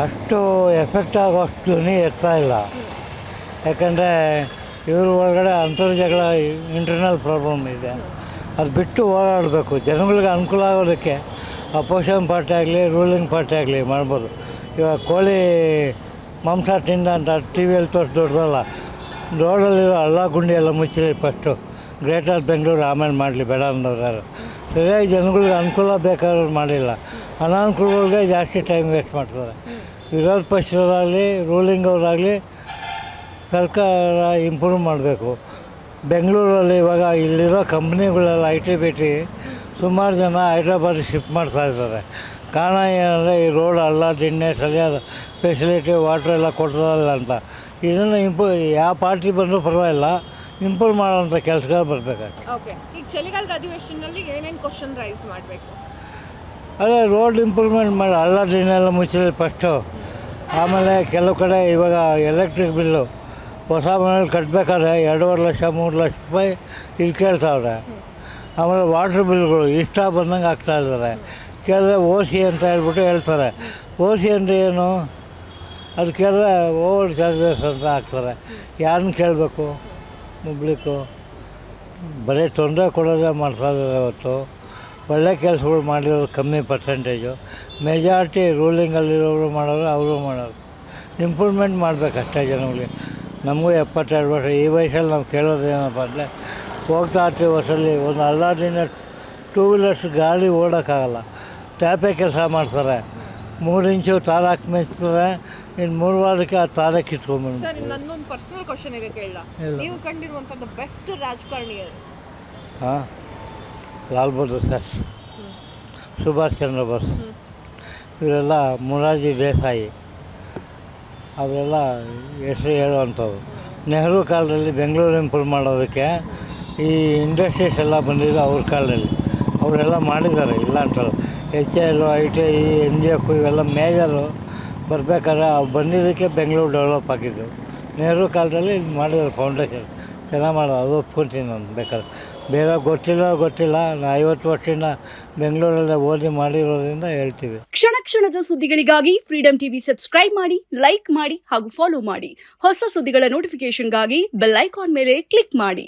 ಅಷ್ಟು ಎಫೆಕ್ಟ್ ಆಗೋಷ್ಟು ಧ್ವನಿ ಎತ್ತಾ ಇಲ್ಲ. ಯಾಕಂದರೆ ಇವ್ರ ಒಳಗಡೆ ಅಂತರ್ಜಗಳ ಇಂಟರ್ನಲ್ ಪ್ರಾಬ್ಲಮ್ ಇದೆ. ಅದು ಬಿಟ್ಟು ಹೋರಾಡಬೇಕು. ಜನಗಳಿಗೆ ಅನುಕೂಲ ಆಗೋದಕ್ಕೆ ಅಪೋಸಿಷನ್ ಪಾರ್ಟಿ ಆಗಲಿ ರೂಲಿಂಗ್ ಪಾರ್ಟಿ ಆಗಲಿ ಮಾಡ್ಬೋದು. ಇವಾಗ ಕೋಳಿ ಮಾಂಸ ತಿಂದ ಅಂತ ಟಿ ವಿಯಲ್ಲಿ ತೋರಿಸಿ ದೊಡ್ಡದಲ್ಲ. ರೋಡಲ್ಲಿರೋ ಹಳ್ಳ ಗುಂಡಿ ಎಲ್ಲ ಮುಚ್ಚಲಿ ಫಸ್ಟು. ಗ್ರೇಟರ್ ಬೆಂಗಳೂರು ಆಮೇಲೆ ಮಾಡಲಿ ಬೇಡ ಅಂದವ್ರು. ಸರಿಯಾಗಿ ಜನಗಳಿಗೆ ಅನುಕೂಲ ಬೇಕಾದ್ರೂ ಮಾಡಿಲ್ಲ. ಅನಾನುಕೂಲಗಳಿಗೆ ಜಾಸ್ತಿ ಟೈಮ್ ವೇಸ್ಟ್ ಮಾಡ್ತಾರೆ. ವಿರೋಧ ಪಕ್ಷದವರಾಗಲಿ ರೂಲಿಂಗ್ ಅವರಾಗಲಿ ಸರ್ಕಾರ ಇಂಪ್ರೂವ್ ಮಾಡಬೇಕು. ಬೆಂಗಳೂರಲ್ಲಿ ಇವಾಗ ಇಲ್ಲಿರೋ ಕಂಪ್ನಿಗಳೆಲ್ಲ ಐಟಿ ಸುಮಾರು ಜನ ಹೈದ್ರಾಬಾದಿಗೆ ಶಿಫ್ಟ್ ಮಾಡ್ತಾಯಿದ್ದಾರೆ. ಕಾರಣ ಏನಂದರೆ ಈ ರೋಡ್ ಹಳ್ಳ ದಿಣ್ಣೆ ಸರಿಯಾದ ಫೆಸಿಲಿಟಿ ವಾಟ್ರ್ ಎಲ್ಲ ಕೊಡ್ತದಲ್ಲ ಅಂತ. ಇದನ್ನು ಯಾವ ಪಾರ್ಟಿ ಬಂದರೂ ಪರವಾಗಿಲ್ಲ, ಇಂಪ್ರೂವ್ ಮಾಡೋಂಥ ಕೆಲಸಗಳು ಬರಬೇಕಾಗ್ತದೆ. ಓಕೆ, ಈಗ ಚಳಿಗಾಲದ ಅಧಿವೇಶನದಲ್ಲಿ ಏನೇನು ಕ್ವಶನ್ ರೈಸ್ ಮಾಡಬೇಕು? ಅದೇ ರೋಡ್ ಇಂಪ್ರೂವ್ಮೆಂಟ್ ಮಾಡಿ, ಹಳ್ಳ ದಿಣ್ಣೆಲ್ಲ ಮುಚ್ಚಲಿ ಫಸ್ಟು. ಆಮೇಲೆ ಕೆಲವು ಕಡೆ ಇವಾಗ ಎಲೆಕ್ಟ್ರಿಕ್ ಬಿಲ್ಲು ಹೊಸ ಮನೇಲಿ ಕಟ್ಟಬೇಕಾದ್ರೆ 2.5 ಲಕ್ಷ 3 ಲಕ್ಷ ರೂಪಾಯಿ ಇದು ಕೇಳ್ತಾವ್ರೆ. ಆಮೇಲೆ ವಾಟ್ರ್ ಬಿಲ್ಗಳು ಇಷ್ಟ ಬಂದಂಗೆ ಆಗ್ತಾಯಿದ್ದಾರೆ. ಕೇಳಿದ್ರೆ ಓಸಿ ಅಂತ ಹೇಳ್ತಾರೆ. ಓಸಿ ಅಂದರೆ ಏನು ಅದು ಕೇಳಿದ್ರೆ ಓವರ್ ಚಾರ್ಜಸ್ ಅಂತ ಹಾಕ್ತಾರೆ. ಯಾರನ್ನ ಕೇಳಬೇಕು? ಪಬ್ಲಿಕ್ಕು ಬರೀ ತೊಂದರೆ ಕೊಡೋದೇ ಮಾಡ್ತಾಯಿದ್ದಾರೆ. ಹೊತ್ತು ಒಳ್ಳೆ ಕೆಲಸಗಳು ಮಾಡಿರೋದು ಕಮ್ಮಿ ಪರ್ಸೆಂಟೇಜು. ಮೆಜಾರಿಟಿ ರೂಲಿಂಗಲ್ಲಿರೋರು ಮಾಡೋರು, ಅವರು ಮಾಡೋರು. ಇಂಪ್ರೂವ್ಮೆಂಟ್ ಮಾಡಬೇಕಷ್ಟೇ ಜನಗಳಿಗೆ. ನಮಗೂ 72 ವರ್ಷ. ಈ ವಯಸ್ಸಲ್ಲಿ ನಾವು ಕೇಳೋದೇನಪ್ಪ ಅಂದರೆ, ಹೋಗ್ತಾ ಇರ್ತೀವಿ ವರ್ಷದಲ್ಲಿ ಒಂದು ಹಳ್ಳದಿಂದ 2 ವೀಲರ್ಸ್ ಗಾಡಿ ಓಡೋಕ್ಕಾಗಲ್ಲ. ಟ್ಯಾಪೇ ಕೆಲಸ ಮಾಡ್ತಾರೆ. 3 ಇಂಚು ತಾರ ಹಾಕಿ ಮೆಚ್ತಾರೆ. ಇನ್ನು 3 ವಾರಕ್ಕೆ ಆ ತಾರ ಕಿತ್ಕೊಂಡ್ಬಂದು. ಸರ್, ನನ್ನೊಂದು ಪರ್ಸನಲ್ ಕ್ವಶನ್ ಇದೆ ಕೇಳ. ನೀವು ಕಂಡಿರುವಂಥದ್ದು ಬೆಸ್ಟ್ ರಾಜಕಾರಣಿಯರು? ಹಾಂ, ಲಾಲ್ ಬಹದ್ದೂರ್ ಶಾಸ್ತ್ರಿ, ಸುಭಾಷ್ ಚಂದ್ರ ಬೋಸ್, ಇವರೆಲ್ಲ ಮೊರಾರ್ಜಿ ದೇಸಾಯಿ, ಅವೆಲ್ಲ ಹೆಸರು ಹೇಳುವಂಥದ್ದು. ನೆಹರು ಕಾಲದಲ್ಲಿ ಬೆಂಗಳೂರು ಇಂಪ್ರೂವ್ ಮಾಡೋದಕ್ಕೆ ಈ ಇಂಡಸ್ಟ್ರೀಸ್ ಎಲ್ಲ ಬಂದಿದ್ದು ಅವ್ರ ಕಾಲದಲ್ಲಿ. ಅವರೆಲ್ಲ ಮಾಡಿದ್ದಾರೆ, ಇಲ್ಲ ಅಂತಲ್ಲ. HAL, ITI, NGF ಇವೆಲ್ಲ ಮೇಜರು ಬರಬೇಕಾದ್ರೆ ಅವ್ರು ಬಂದಿದ್ದಕ್ಕೆ ಬೆಂಗಳೂರು ಡೆವಲಪ್ ಆಗಿದ್ದು. ನೆಹರು ಕಾಲದಲ್ಲಿ ಇದು ಮಾಡಿದ್ದಾರೆ ಫೌಂಡೇಶನ್. ಚೆನ್ನಾಗಿ ಮಾಡೋದು, ಅದು ಒಪ್ಕೊತೀನಿ ನಾನು. ಬೇಕಾದ್ರೆ ಬೇರೆ ಗೊತ್ತಿಲ್ಲ. ನಾನು 50 ವರ್ಷದಿಂದ ಬೆಂಗಳೂರಲ್ಲೇ ಓದಿ ಮಾಡಿರೋದ್ರಿಂದ ಹೇಳ್ತೀವಿ. ಕ್ಷಣ ಕ್ಷಣದ ಸುದ್ದಿಗಳಿಗಾಗಿ ಫ್ರೀಡಂ ಟಿವಿ ಸಬ್ಸ್ಕ್ರೈಬ್ ಮಾಡಿ, ಲೈಕ್ ಮಾಡಿ ಹಾಗೂ ಫಾಲೋ ಮಾಡಿ. ಹೊಸ ಸುದ್ದಿಗಳ ನೋಟಿಫಿಕೇಶನ್ಗಾಗಿ ಬೆಲ್ ಐಕಾನ್ ಮೇಲೆ ಕ್ಲಿಕ್ ಮಾಡಿ.